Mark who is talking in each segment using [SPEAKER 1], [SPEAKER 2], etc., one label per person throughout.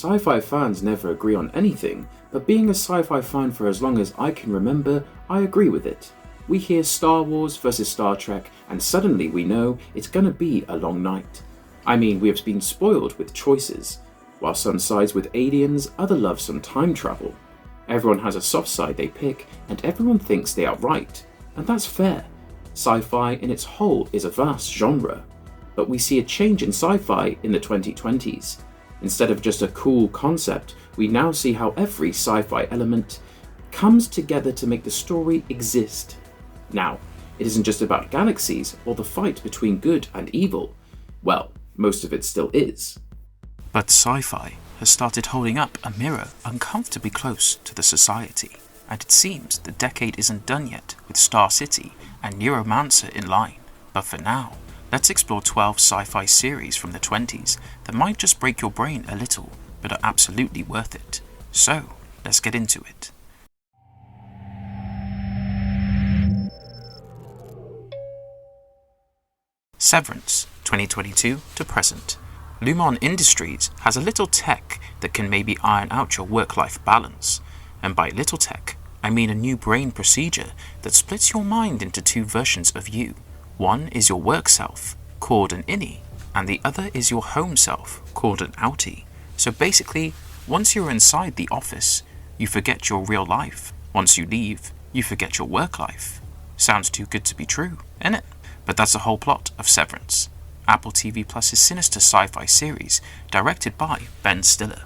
[SPEAKER 1] Sci-fi fans never agree on anything, but being a sci-fi fan for as long as I can remember, I agree with it. We hear Star Wars versus Star Trek, and suddenly we know it's gonna be a long night. I mean, we have been spoiled with choices. While some sides with aliens, others love some time travel. Everyone has a soft side they pick, and everyone thinks they are right. And that's fair. Sci-fi in its whole is a vast genre. But we see a change in sci-fi in the 2020s. Instead of just a cool concept, we now see how every sci-fi element comes together to make the story exist. Now, it isn't just about galaxies or the fight between good and evil. Well, most of it still is.
[SPEAKER 2] But sci-fi has started holding up a mirror uncomfortably close to the society, and it seems the decade isn't done yet with Star City and Neuromancer in line. But for now, let's explore 12 sci-fi series from the 20s that might just break your brain a little, but are absolutely worth it. So, let's get into it. Severance, 2022 to present. Lumon Industries has a little tech that can maybe iron out your work-life balance. And by little tech, I mean a new brain procedure that splits your mind into two versions of you. One is your work self, called an innie, and the other is your home self, called an outie. So basically, once you're inside the office, you forget your real life. Once you leave, you forget your work life. Sounds too good to be true, innit? But that's the whole plot of Severance, Apple TV Plus's sinister sci-fi series, directed by Ben Stiller.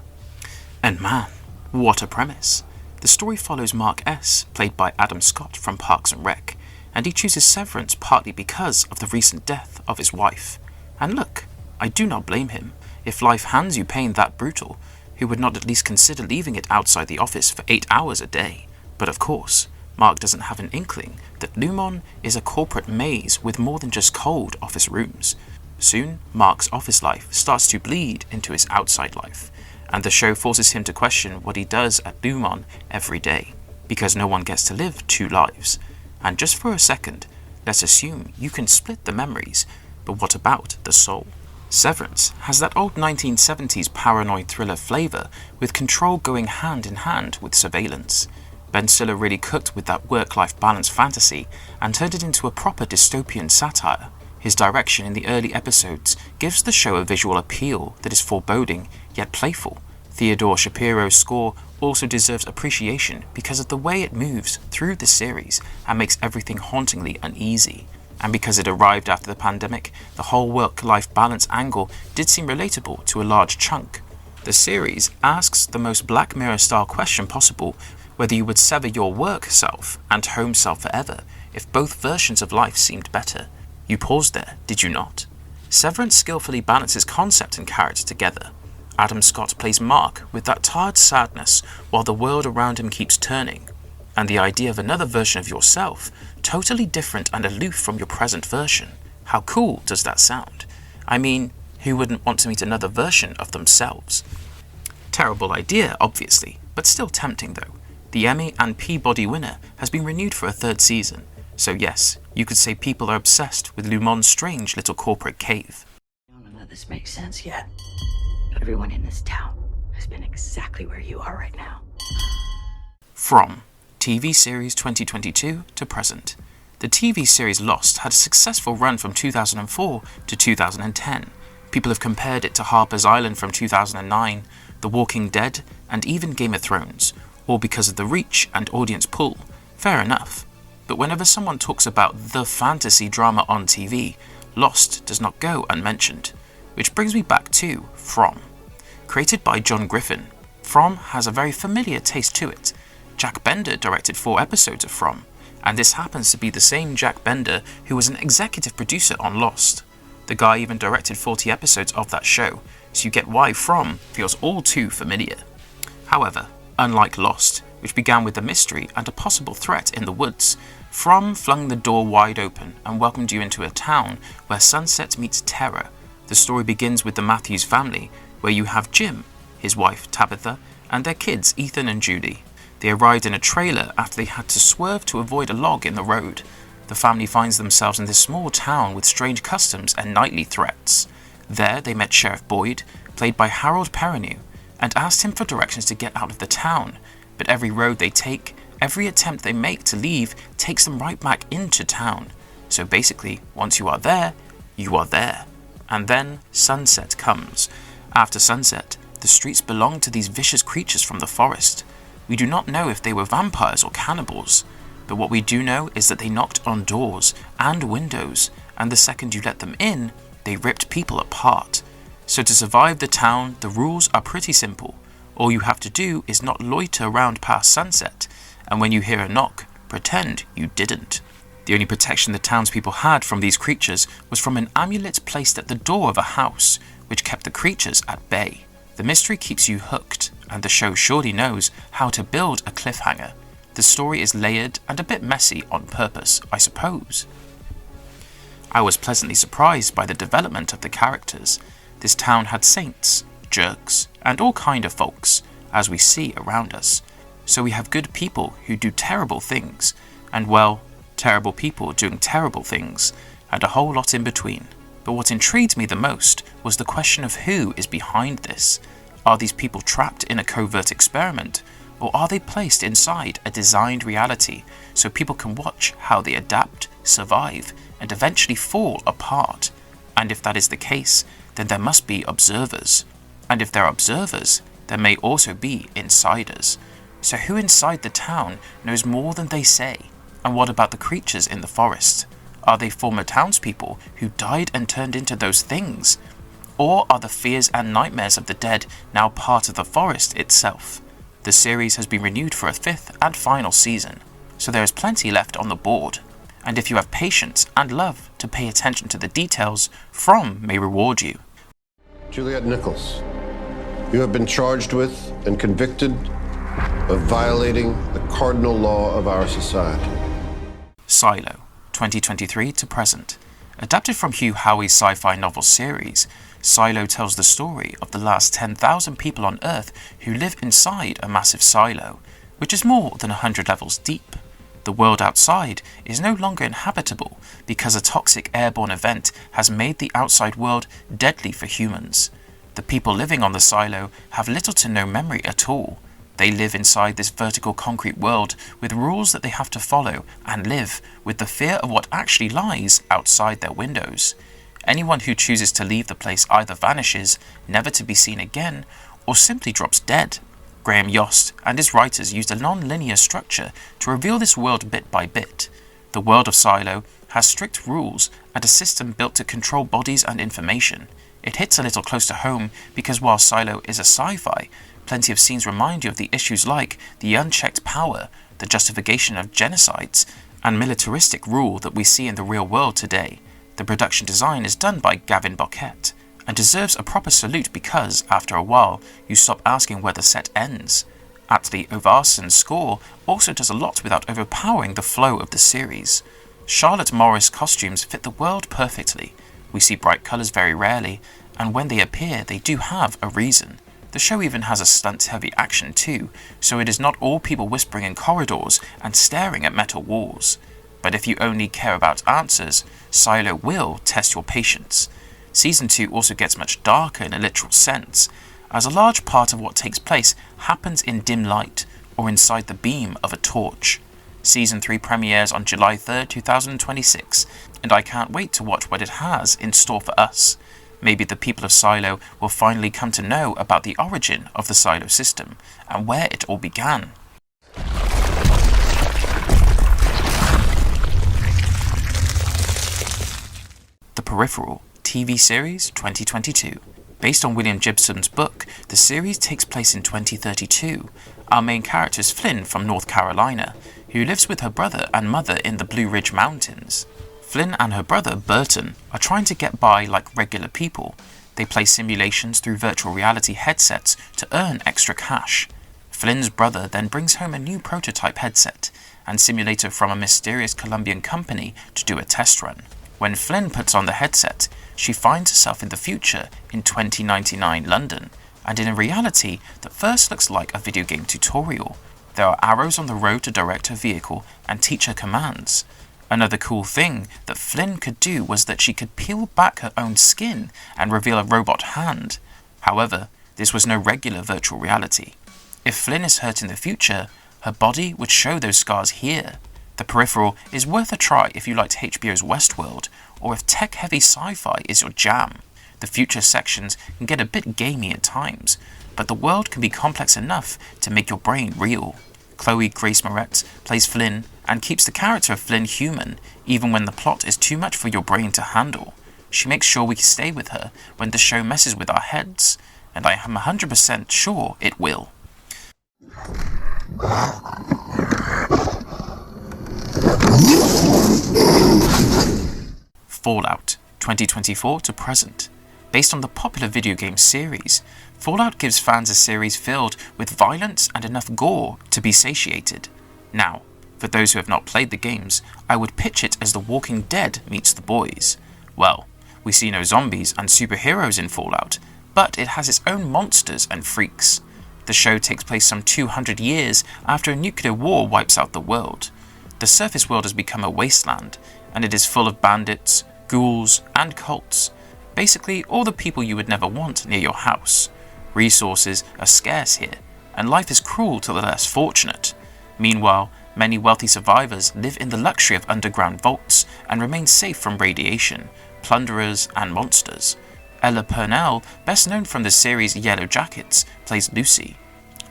[SPEAKER 2] And man, what a premise! The story follows Mark S., played by Adam Scott from Parks and Rec, and he chooses Severance partly because of the recent death of his wife. And look, I do not blame him. If life hands you pain that brutal, who would not at least consider leaving it outside the office for 8 hours a day? But of course, Mark doesn't have an inkling that Lumon is a corporate maze with more than just cold office rooms. Soon, Mark's office life starts to bleed into his outside life, and the show forces him to question what he does at Lumon every day, because no one gets to live two lives. And just for a second, let's assume you can split the memories, but what about the soul? Severance has that old 1970s paranoid thriller flavour, with control going hand in hand with surveillance. Ben Stiller really cooked with that work-life balance fantasy and turned it into a proper dystopian satire. His direction in the early episodes gives the show a visual appeal that is foreboding yet playful. Theodore Shapiro's score also deserves appreciation because of the way it moves through the series and makes everything hauntingly uneasy. And because it arrived after the pandemic, the whole work-life balance angle did seem relatable to a large chunk. The series asks the most Black Mirror-style question possible, whether you would sever your work self and home self forever if both versions of life seemed better. You paused there, did you not? Severance skillfully balances concept and character together. Adam Scott plays Mark with that tired sadness while the world around him keeps turning. And the idea of another version of yourself, totally different and aloof from your present version. How cool does that sound? I mean, who wouldn't want to meet another version of themselves? Terrible idea, obviously, but still tempting though. The Emmy and Peabody winner has been renewed for a third season. So yes, you could say people are obsessed with Lumon's strange little corporate cave.
[SPEAKER 3] I don't know that this makes sense yet. Everyone in this town has been exactly where you are right now.
[SPEAKER 2] From TV series 2022 to present. The TV series Lost had a successful run from 2004 to 2010. People have compared it to Harper's Island from 2009, The Walking Dead, and even Game of Thrones, all because of the reach and audience pull. Fair enough. But whenever someone talks about the fantasy drama on TV, Lost does not go unmentioned. Which brings me back to From. Created by John Griffin, From has a very familiar taste to it. Jack Bender directed 4 episodes of From, and this happens to be the same Jack Bender who was an executive producer on Lost. The guy even directed 40 episodes of that show, so you get why From feels all too familiar. However, unlike Lost, which began with a mystery and a possible threat in the woods, From flung the door wide open and welcomed you into a town where sunset meets terror. The story begins with the Matthews family, where you have Jim, his wife Tabitha, and their kids Ethan and Julie. They arrived in a trailer after they had to swerve to avoid a log in the road. The family finds themselves in this small town with strange customs and nightly threats. There they met Sheriff Boyd, played by Harold Perrineau, and asked him for directions to get out of the town, but every road they take, every attempt they make to leave takes them right back into town. So basically, once you are there, you are there. And then sunset comes. After sunset, the streets belong to these vicious creatures from the forest. We do not know if they were vampires or cannibals, but what we do know is that they knocked on doors and windows, and the second you let them in, they ripped people apart. So to survive the town, the rules are pretty simple. All you have to do is not loiter around past sunset, and when you hear a knock, pretend you didn't. The only protection the townspeople had from these creatures was from an amulet placed at the door of a house, which kept the creatures at bay. The mystery keeps you hooked, and the show surely knows how to build a cliffhanger. The story is layered and a bit messy on purpose, I suppose. I was pleasantly surprised by the development of the characters. This town had saints, jerks, and all kind of folks, as we see around us. So we have good people who do terrible things, and well, terrible people doing terrible things, and a whole lot in between. But what intrigued me the most was the question of who is behind this. Are these people trapped in a covert experiment, or are they placed inside a designed reality so people can watch how they adapt, survive, and eventually fall apart? And if that is the case, then there must be observers. And if there are observers, there may also be insiders. So who inside the town knows more than they say? And what about the creatures in the forest? Are they former townspeople who died and turned into those things? Or are the fears and nightmares of the dead now part of the forest itself? The series has been renewed for a 5th and final season, so there is plenty left on the board. And if you have patience and love to pay attention to the details, From may reward you.
[SPEAKER 4] Juliet Nichols, you have been charged with and convicted of violating the cardinal law of our society.
[SPEAKER 2] Silo, 2023 to present. Adapted from Hugh Howey's sci-fi novel series, Silo tells the story of the last 10,000 people on Earth who live inside a massive silo, which is more than 100 levels deep. The world outside is no longer inhabitable because a toxic airborne event has made the outside world deadly for humans. The people living on the silo have little to no memory at all. They live inside this vertical concrete world with rules that they have to follow and live with the fear of what actually lies outside their windows. Anyone who chooses to leave the place either vanishes, never to be seen again, or simply drops dead. Graham Yost and his writers used a non-linear structure to reveal this world bit by bit. The world of Silo has strict rules and a system built to control bodies and information. It hits a little close to home because while Silo is a sci-fi, plenty of scenes remind you of the issues like the unchecked power, the justification of genocides, and militaristic rule that we see in the real world today. The production design is done by Gavin Boquette, and deserves a proper salute because, after a while, you stop asking where the set ends. Atli Ovarson's score also does a lot without overpowering the flow of the series. Charlotte Morris' costumes fit the world perfectly. We see bright colours very rarely, and when they appear they do have a reason. The show even has a stunt-heavy action too, so it is not all people whispering in corridors and staring at metal walls. But if you only care about answers, Silo will test your patience. Season 2 also gets much darker in a literal sense, as a large part of what takes place happens in dim light or inside the beam of a torch. Season 3 premieres on July 3rd, 2026, and I can't wait to watch what it has in store for us. Maybe the people of Silo will finally come to know about the origin of the Silo system and where it all began. The Peripheral TV series 2022. Based on William Gibson's book, the series takes place in 2032. Our main character is Flynn from North Carolina, who lives with her brother and mother in the Blue Ridge Mountains. Flynn and her brother, Burton, are trying to get by like regular people. They play simulations through virtual reality headsets to earn extra cash. Flynn's brother then brings home a new prototype headset and simulator from a mysterious Colombian company to do a test run. When Flynn puts on the headset, she finds herself in the future in 2099 London, and in a reality that first looks like a video game tutorial. There are arrows on the road to direct her vehicle and teach her commands. Another cool thing that Flynn could do was that she could peel back her own skin and reveal a robot hand. However, This was no regular virtual reality. If Flynn is hurt in the future, her body would show those scars here. The Peripheral is worth a try if you liked HBO's Westworld, or if tech-heavy sci-fi is your jam. The future sections can get a bit gamey at times, but the world can be complex enough to make your brain reel. Chloe Grace Moretz plays Flynn and keeps the character of Flynn human, even when the plot is too much for your brain to handle. She makes sure we stay with her when the show messes with our heads, and I am 100% sure it will. Fallout 2024 to present. Based on the popular video game series, Fallout gives fans a series filled with violence and enough gore to be satiated. Now, for those who have not played the games, I would pitch it as The Walking Dead meets The Boys. Well, we see no zombies and superheroes in Fallout, but it has its own monsters and freaks. The show takes place some 200 years after a nuclear war wipes out the world. The surface world has become a wasteland, and it is full of bandits, ghouls, and cults. Basically, all the people you would never want near your house. Resources are scarce here, and life is cruel to the less fortunate. Meanwhile, many wealthy survivors live in the luxury of underground vaults and remain safe from radiation, plunderers, and monsters. Ella Purnell, best known from the series Yellow Jackets, plays Lucy.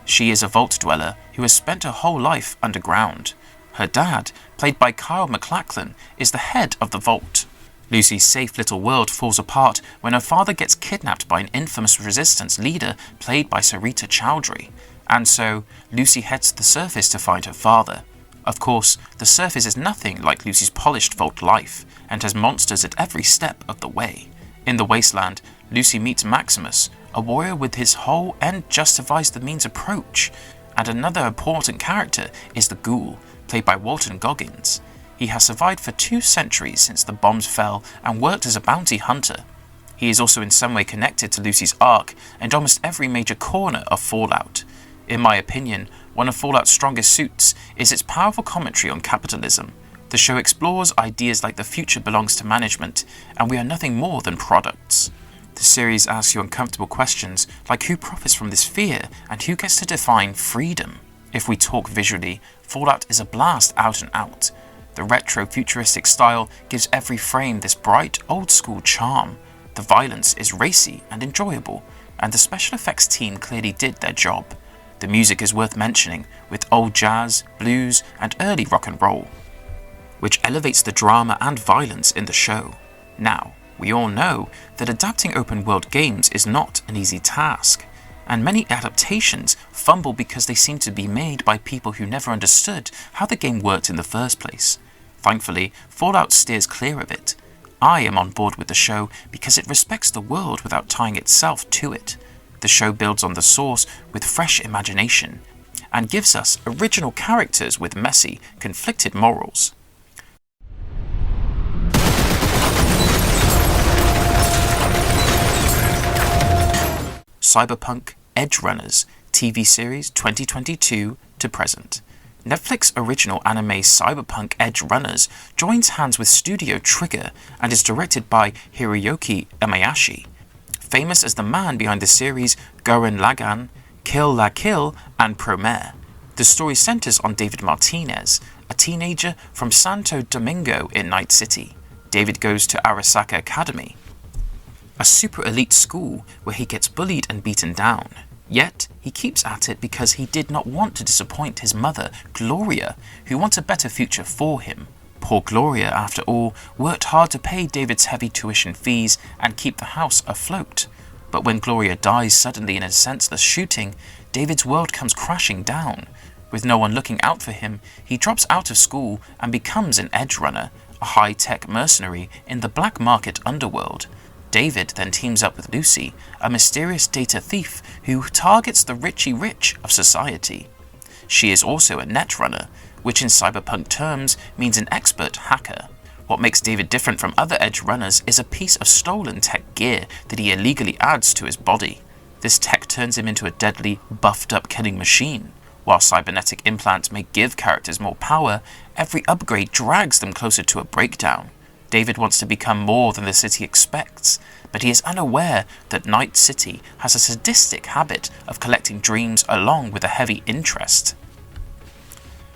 [SPEAKER 2] She is a vault dweller who has spent her whole life underground. Her dad, played by Kyle MacLachlan, is the head of the vault. Lucy's safe little world falls apart when her father gets kidnapped by an infamous resistance leader played by Sarita Chowdhury, and so Lucy heads to the surface to find her father. Of course, the surface is nothing like Lucy's polished vault life, and has monsters at every step of the way. In the wasteland, Lucy meets Maximus, a warrior with his whole end justifies the means approach, and another important character is the Ghoul, played by Walton Goggins. He has survived for 2 centuries since the bombs fell and worked as a bounty hunter. He is also in some way connected to Lucy's arc and almost every major corner of Fallout. In my opinion, one of Fallout's strongest suits is its powerful commentary on capitalism. The show explores ideas like the future belongs to management, and we are nothing more than products. The series asks you uncomfortable questions like who profits from this fear and who gets to define freedom. If we talk visually, Fallout is a blast out and out. The retro futuristic style gives every frame this bright, old-school charm. The violence is racy and enjoyable, and the special effects team clearly did their job. The music is worth mentioning, with old jazz, blues, and early rock and roll, which elevates the drama and violence in the show. Now, we all know that adapting open-world games is not an easy task, and many adaptations fumble because they seem to be made by people who never understood how the game worked in the first place. Thankfully, Fallout steers clear of it. I am on board with the show because it respects the world without tying itself to it. The show builds on the source with fresh imagination, and gives us original characters with messy, conflicted morals. Cyberpunk Edgerunners TV series 2022 to present. Netflix original anime Cyberpunk Edgerunners joins hands with Studio Trigger and is directed by Hiroyuki Amayashi, famous as the man behind the series Gurren Lagann, Kill la Kill, and Promare. The story centers on David Martinez, a teenager from Santo Domingo in Night City. David goes to Arasaka Academy, a super elite school where he gets bullied and beaten down. Yet, he keeps at it because he did not want to disappoint his mother, Gloria, who wants a better future for him. Poor Gloria, after all, worked hard to pay David's heavy tuition fees and keep the house afloat. But when Gloria dies suddenly in a senseless shooting, David's world comes crashing down. With no one looking out for him, he drops out of school and becomes an edge runner, a high-tech mercenary in the black market underworld. David then teams up with Lucy, a mysterious data thief who targets the richy-rich of society. She is also a netrunner, which in cyberpunk terms means an expert hacker. What makes David different from other edge runners is a piece of stolen tech gear that he illegally adds to his body. This tech turns him into a deadly, buffed-up killing machine. While cybernetic implants may give characters more power, every upgrade drags them closer to a breakdown. David wants to become more than the city expects, but he is unaware that Night City has a sadistic habit of collecting dreams along with a heavy interest.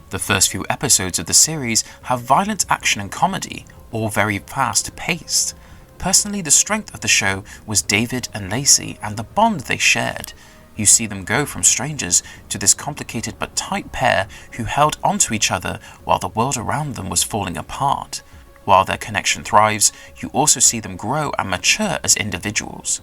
[SPEAKER 2] The first few episodes of the series have violent action and comedy, all very fast-paced. Personally, the strength of the show was David and Lacey and the bond they shared. You see them go from strangers to this complicated but tight pair who held onto each other while the world around them was falling apart. While their connection thrives, you also see them grow and mature as individuals.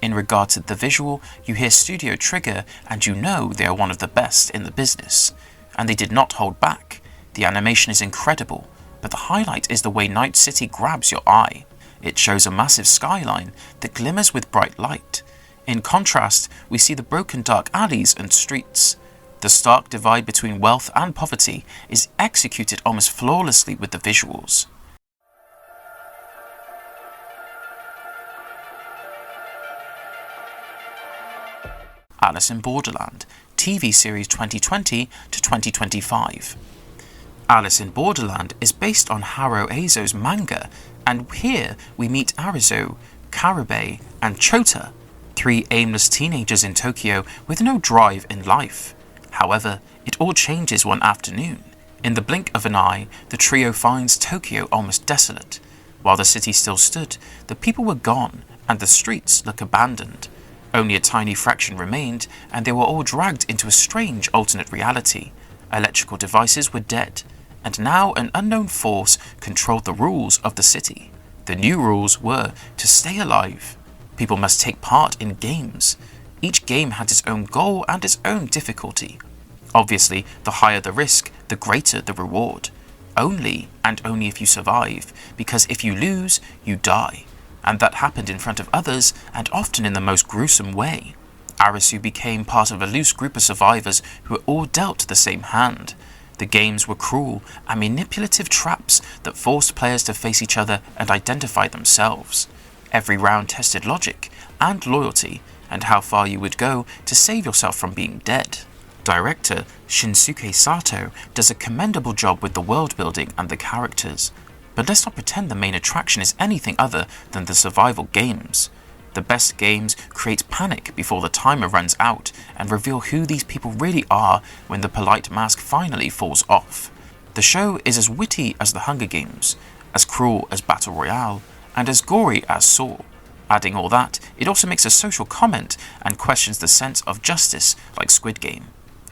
[SPEAKER 2] In regard to the visual, you hear Studio Trigger and you know they are one of the best in the business. And they did not hold back. The animation is incredible, but the highlight is the way Night City grabs your eye. It shows a massive skyline that glimmers with bright light. In contrast, we see the broken dark alleys and streets. The stark divide between wealth and poverty is executed almost flawlessly with the visuals. Alice in Borderland, TV series 2020 to 2025. Alice in Borderland is based on Haro Eizo's manga, and here we meet Arizo, Karabe, and Chota, 3 aimless teenagers in Tokyo with no drive in life. However, it all changes one afternoon. In the blink of an eye, the trio finds Tokyo almost desolate. While the city still stood, the people were gone, and the streets look abandoned. Only a tiny fraction remained, and they were all dragged into a strange alternate reality. Electrical devices were dead, and now an unknown force controlled the rules of the city. The new rules were to stay alive. People must take part in games. Each game had its own goal and its own difficulty. Obviously, the higher the risk, the greater the reward. Only and only if you survive, because if you lose, you die. And that happened in front of others, and often in the most gruesome way. Arisu became part of a loose group of survivors who were all dealt the same hand. The games were cruel and manipulative traps that forced players to face each other and identify themselves. Every round tested logic and loyalty, and how far you would go to save yourself from being dead. Director Shinsuke Sato does a commendable job with the world building and the characters. But let's not pretend the main attraction is anything other than the survival games. The best games create panic before the timer runs out and reveal who these people really are when the polite mask finally falls off. The show is as witty as the Hunger Games, as cruel as Battle Royale, and as gory as Saw. Adding all that, it also makes a social comment and questions the sense of justice like Squid Game.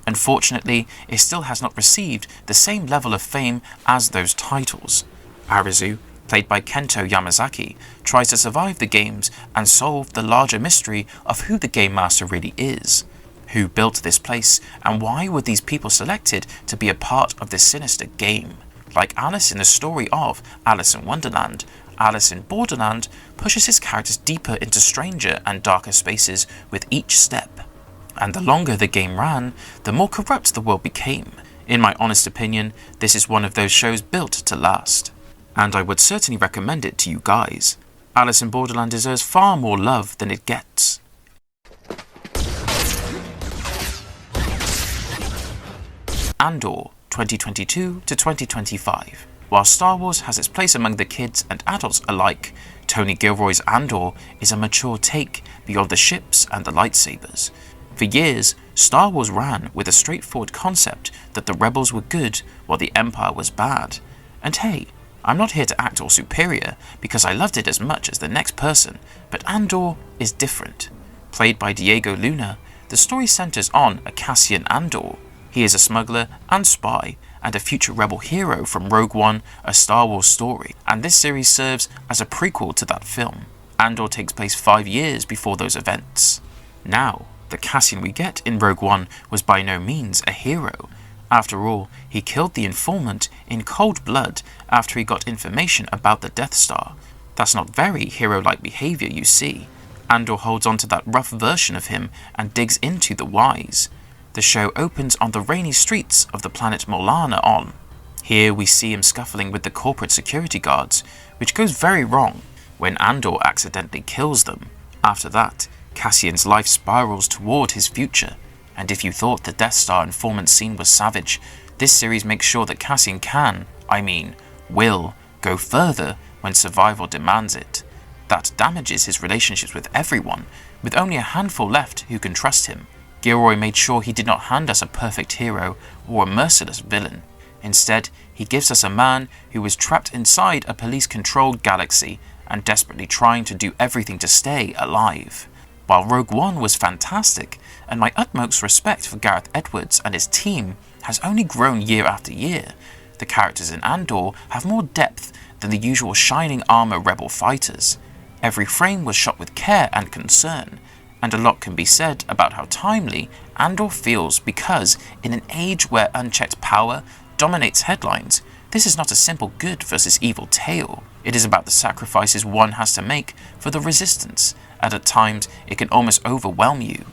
[SPEAKER 2] Unfortunately, it still has not received the same level of fame as those titles. Arizu, played by Kento Yamazaki, tries to survive the games and solve the larger mystery of who the Game Master really is. Who built this place, and why were these people selected to be a part of this sinister game? Like Alice in the story of Alice in Wonderland, Alice in Borderland pushes his characters deeper into stranger and darker spaces with each step. And the longer the game ran, the more corrupt the world became. In my honest opinion, this is one of those shows built to last. And I would certainly recommend it to you guys. Alice in Borderland deserves far more love than it gets. Andor, 2022 to 2025. While Star Wars has its place among the kids and adults alike, Tony Gilroy's Andor is a mature take beyond the ships and the lightsabers. For years, Star Wars ran with a straightforward concept that the rebels were good while the Empire was bad. And hey, I'm not here to act all superior because I loved it as much as the next person, but Andor is different. Played by Diego Luna, the story centers on a Cassian Andor. He is a smuggler and spy, and a future rebel hero from Rogue One, a Star Wars story, and this series serves as a prequel to that film. Andor takes place 5 years before those events. Now, the Cassian we get in Rogue One was by no means a hero. After all, he killed the informant in cold blood after he got information about the Death Star. That's not very hero-like behavior, you see. Andor holds on to that rough version of him and digs into the whys. The show opens on the rainy streets of the planet Molana On. Here we see him scuffling with the corporate security guards, which goes very wrong when Andor accidentally kills them. After that, Cassian's life spirals toward his future. And if you thought the Death Star informant scene was savage, this series makes sure that Cassian will, go further when survival demands it. That damages his relationships with everyone, with only a handful left who can trust him. Gilroy made sure he did not hand us a perfect hero or a merciless villain. Instead, he gives us a man who is trapped inside a police-controlled galaxy and desperately trying to do everything to stay alive. While Rogue One was fantastic, and my utmost respect for Gareth Edwards and his team has only grown year after year, the characters in Andor have more depth than the usual shining armor rebel fighters. Every frame was shot with care and concern, and a lot can be said about how timely Andor feels because, in an age where unchecked power dominates headlines, this is not a simple good versus evil tale. It is about the sacrifices one has to make for the resistance, and at times it can almost overwhelm you.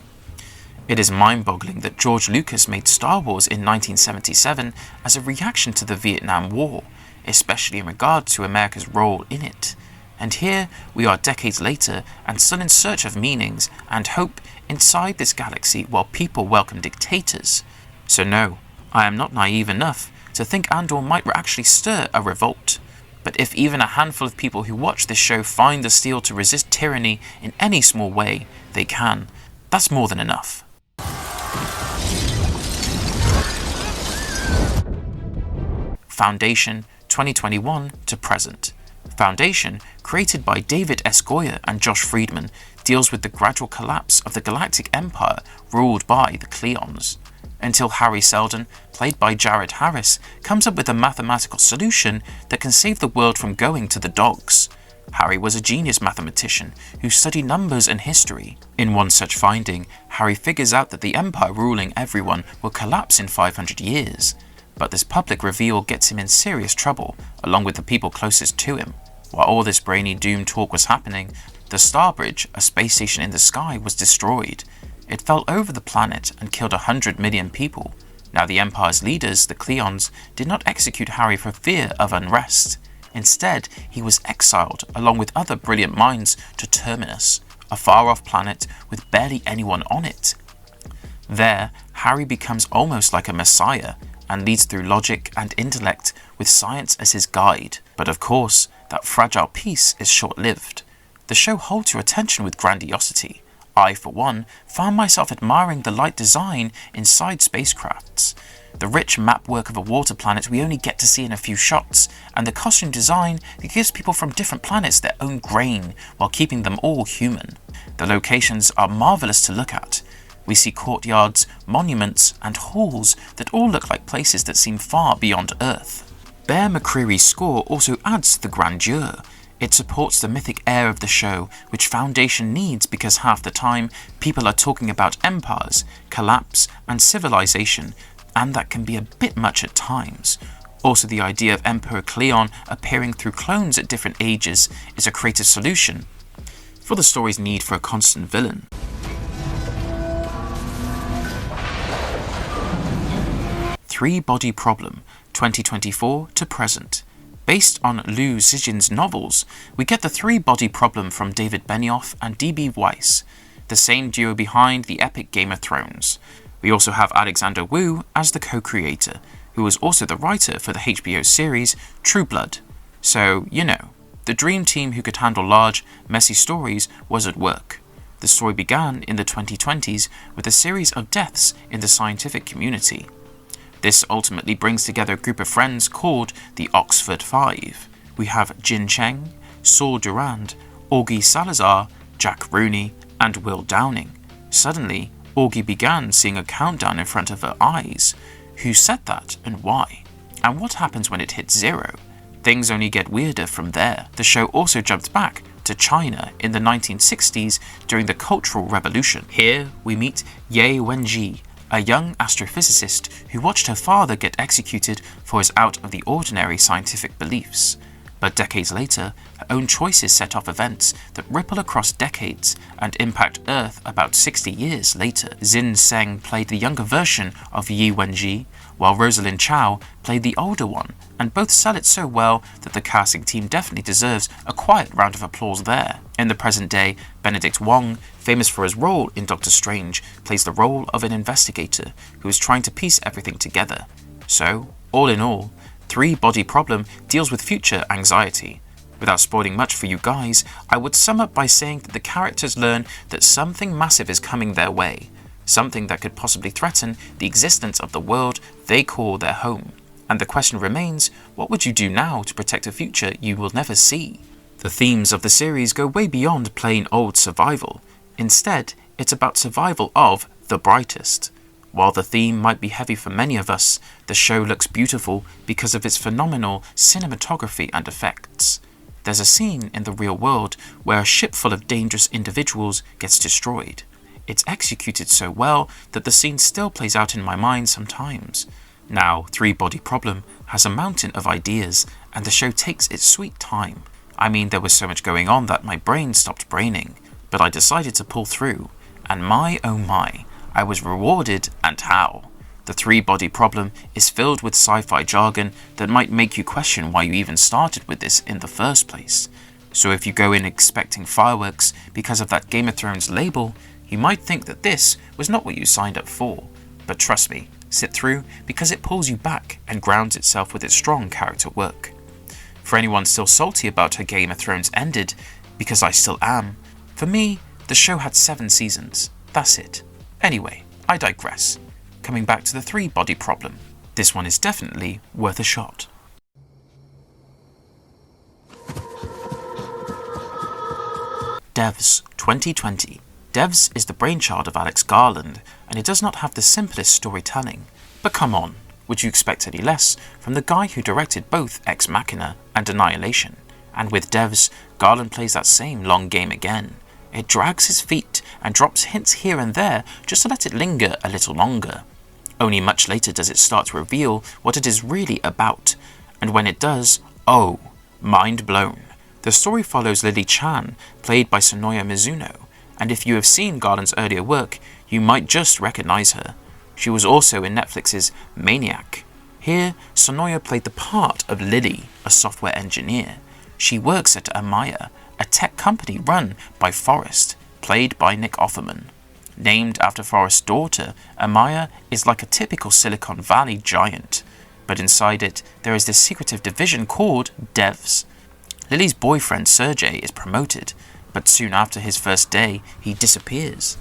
[SPEAKER 2] It is mind-boggling that George Lucas made Star Wars in 1977 as a reaction to the Vietnam War, especially in regard to America's role in it. And here we are decades later and still in search of meanings and hope inside this galaxy while people welcome dictators. So no, I am not naive enough to think Andor might actually stir a revolt. But if even a handful of people who watch this show find the steel to resist tyranny in any small way, they can. That's more than enough. Foundation 2021 to present. Foundation, created by David S. Goyer and Josh Friedman, deals with the gradual collapse of the galactic empire ruled by the Cleons, until Harry Seldon, played by Jared Harris, comes up with a mathematical solution that can save the world from going to the dogs. Harry was a genius mathematician who studied numbers and history. In one such finding, Harry figures out that the empire ruling everyone will collapse in 500 years. But this public reveal gets him in serious trouble, along with the people closest to him. While all this brainy doom talk was happening, the Starbridge, a space station in the sky, was destroyed. It fell over the planet and killed 100 million people. Now the Empire's leaders, the Cleons, did not execute Harry for fear of unrest. Instead, he was exiled along with other brilliant minds to Terminus, a far-off planet with barely anyone on it. There, Harry becomes almost like a messiah and leads through logic and intellect with science as his guide. But of course, that fragile peace is short-lived. The show holds your attention with grandiosity. I, for one, found myself admiring the light design inside spacecrafts, the rich map work of a water planet we only get to see in a few shots, and the costume design that gives people from different planets their own grain while keeping them all human. The locations are marvellous to look at. We see courtyards, monuments, and halls that all look like places that seem far beyond Earth. Bear McCreary's score also adds to the grandeur. It supports the mythic air of the show, which Foundation needs because half the time people are talking about empires, collapse, and civilization, and that can be a bit much at times. Also, the idea of Emperor Cleon appearing through clones at different ages is a creative solution for the story's need for a constant villain. Three-Body Problem, 2024 to present. Based on Liu Cixin's novels, we get the three-body problem from David Benioff and D.B. Weiss, the same duo behind the epic Game of Thrones. We also have Alexander Wu as the co-creator, who was also the writer for the HBO series True Blood. So, you know, the dream team who could handle large, messy stories was at work. The story began in the 2020s with a series of deaths in the scientific community. This ultimately brings together a group of friends called the Oxford Five. We have Jin Cheng, Saul Durand, Augie Salazar, Jack Rooney, and Will Downing. Suddenly, Augie began seeing a countdown in front of her eyes. Who said that and why? And what happens when it hits zero? Things only get weirder from there. The show also jumped back to China in the 1960s during the Cultural Revolution. Here we meet Ye Wenji, a young astrophysicist who watched her father get executed for his out-of-the-ordinary scientific beliefs. But decades later, her own choices set off events that ripple across decades and impact Earth about 60 years later. Xin Seng played the younger version of Yi Wenji, while Rosalind Chow played the older one, and both sell it so well that the casting team definitely deserves a quiet round of applause there. In the present day, Benedict Wong, famous for his role in Doctor Strange, plays the role of an investigator who is trying to piece everything together. So, all in all, Three-Body Problem deals with future anxiety. Without spoiling much for you guys, I would sum up by saying that the characters learn that something massive is coming their way, something that could possibly threaten the existence of the world they call their home. And the question remains, what would you do now to protect a future you will never see? The themes of the series go way beyond plain old survival. Instead, it's about survival of the brightest. While the theme might be heavy for many of us, the show looks beautiful because of its phenomenal cinematography and effects. There's a scene in the real world where a ship full of dangerous individuals gets destroyed. It's executed so well that the scene still plays out in my mind sometimes. Now, Three Body Problem has a mountain of ideas, and the show takes its sweet time. I mean, there was so much going on that my brain stopped braining, but I decided to pull through, and my oh my, I was rewarded, and how. The Three Body Problem is filled with sci-fi jargon that might make you question why you even started with this in the first place. So if you go in expecting fireworks because of that Game of Thrones label, you might think that this was not what you signed up for. But trust me, sit through because it pulls you back and grounds itself with its strong character work. For anyone still salty about how Game of Thrones ended, because I still am, for me, the show had 7 seasons. That's it. Anyway, I digress. Coming back to the Three Body Problem. This one is definitely worth a shot. Devs 2020. Devs is the brainchild of Alex Garland, and it does not have the simplest storytelling. But come on, would you expect any less from the guy who directed both Ex Machina and Annihilation? And with Devs, Garland plays that same long game again. It drags his feet and drops hints here and there just to let it linger a little longer. Only much later does it start to reveal what it is really about, and when it does, oh, mind blown. The story follows Lily Chan, played by Sonoya Mizuno, and if you have seen Garland's earlier work, you might just recognize her. She was also in Netflix's Maniac. Here, Sonoya played the part of Lily, a software engineer. She works at Amaya, a tech company run by Forrest, played by Nick Offerman. Named after Forrest's daughter, Amaya is like a typical Silicon Valley giant, but inside it there is this secretive division called Devs. Lily's boyfriend Sergey is promoted, but soon after his first day he disappears.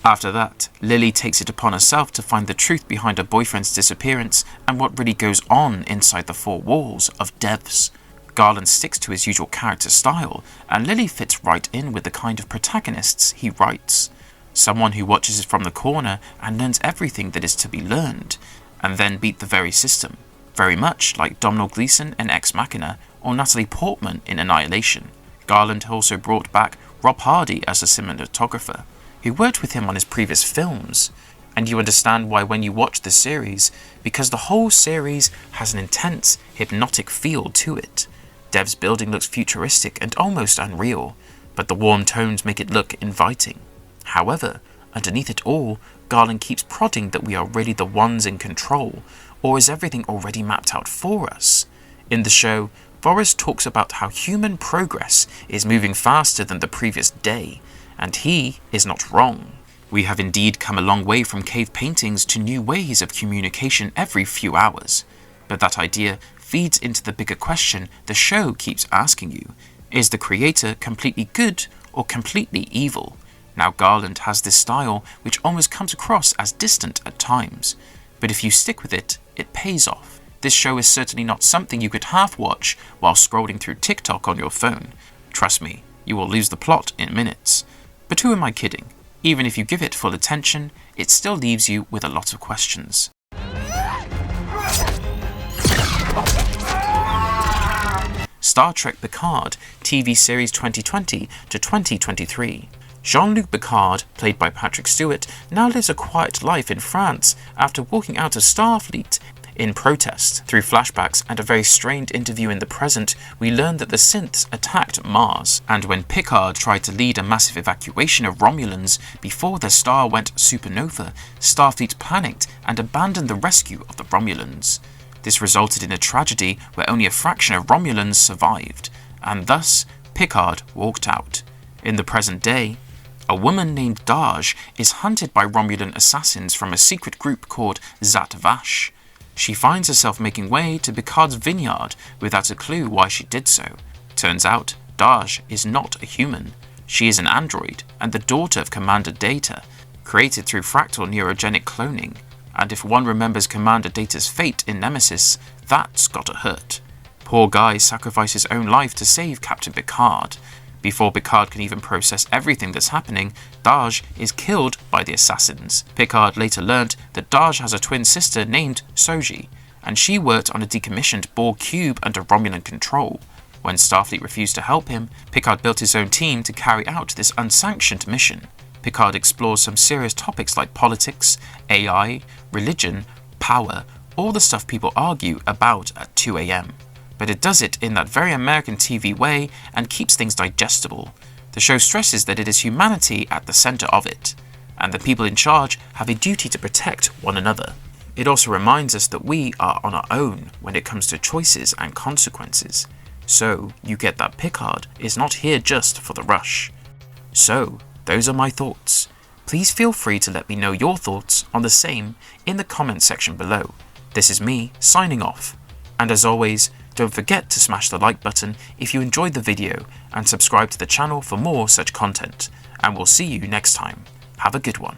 [SPEAKER 2] After that, Lily takes it upon herself to find the truth behind her boyfriend's disappearance and what really goes on inside the 4 walls of Devs. Garland sticks to his usual character style, and Lily fits right in with the kind of protagonists he writes. Someone who watches it from the corner and learns everything that is to be learned, and then beat the very system, very much like Domhnall Gleeson in Ex Machina or Natalie Portman in Annihilation. Garland also brought back Rob Hardy as a cinematographer, who worked with him on his previous films, and you understand why when you watch the series, because the whole series has an intense, hypnotic feel to it. Dev's building looks futuristic and almost unreal, but the warm tones make it look inviting. However, underneath it all, Garland keeps prodding that we are really the ones in control, or is everything already mapped out for us? In the show, Forrest talks about how human progress is moving faster than the previous day, and he is not wrong. We have indeed come a long way from cave paintings to new ways of communication every few hours, but that idea feeds into the bigger question the show keeps asking you. Is the creator completely good or completely evil? Now Garland has this style which almost comes across as distant at times, but if you stick with it, it pays off. This show is certainly not something you could half watch while scrolling through TikTok on your phone. Trust me, you will lose the plot in minutes. But who am I kidding? Even if you give it full attention, it still leaves you with a lot of questions. Star Trek Picard, TV series 2020 to 2023. Jean-Luc Picard, played by Patrick Stewart, now lives a quiet life in France after walking out of Starfleet in protest. Through flashbacks and a very strained interview in the present, we learn that the synths attacked Mars, and when Picard tried to lead a massive evacuation of Romulans before their star went supernova, Starfleet panicked and abandoned the rescue of the Romulans. This resulted in a tragedy where only a fraction of Romulans survived, and thus Picard walked out. In the present day, a woman named Daj is hunted by Romulan assassins from a secret group called Zat Vash. She finds herself making way to Picard's vineyard without a clue why she did so. Turns out, Dahj is not a human. She is an android and the daughter of Commander Data, created through fractal neurogenic cloning. And if one remembers Commander Data's fate in Nemesis, that's gotta hurt. Poor Guy sacrificed his own life to save Captain Picard. Before Picard can even process everything that's happening, Dahj is killed by the assassins. Picard later learned that Dahj has a twin sister named Soji, and she worked on a decommissioned Borg cube under Romulan control. When Starfleet refused to help him, Picard built his own team to carry out this unsanctioned mission. Picard explores some serious topics like politics, AI, religion, power, all the stuff people argue about at 2 AM. But it does it in that very American TV way and keeps things digestible. The show stresses that it is humanity at the centre of it, and the people in charge have a duty to protect one another. It also reminds us that we are on our own when it comes to choices and consequences. So you get that Picard is not here just for the rush. So, those are my thoughts. Please feel free to let me know your thoughts on the same in the comments section below. This is me signing off. And as always, don't forget to smash the like button if you enjoyed the video and subscribe to the channel for more such content. And we'll see you next time. Have a good one.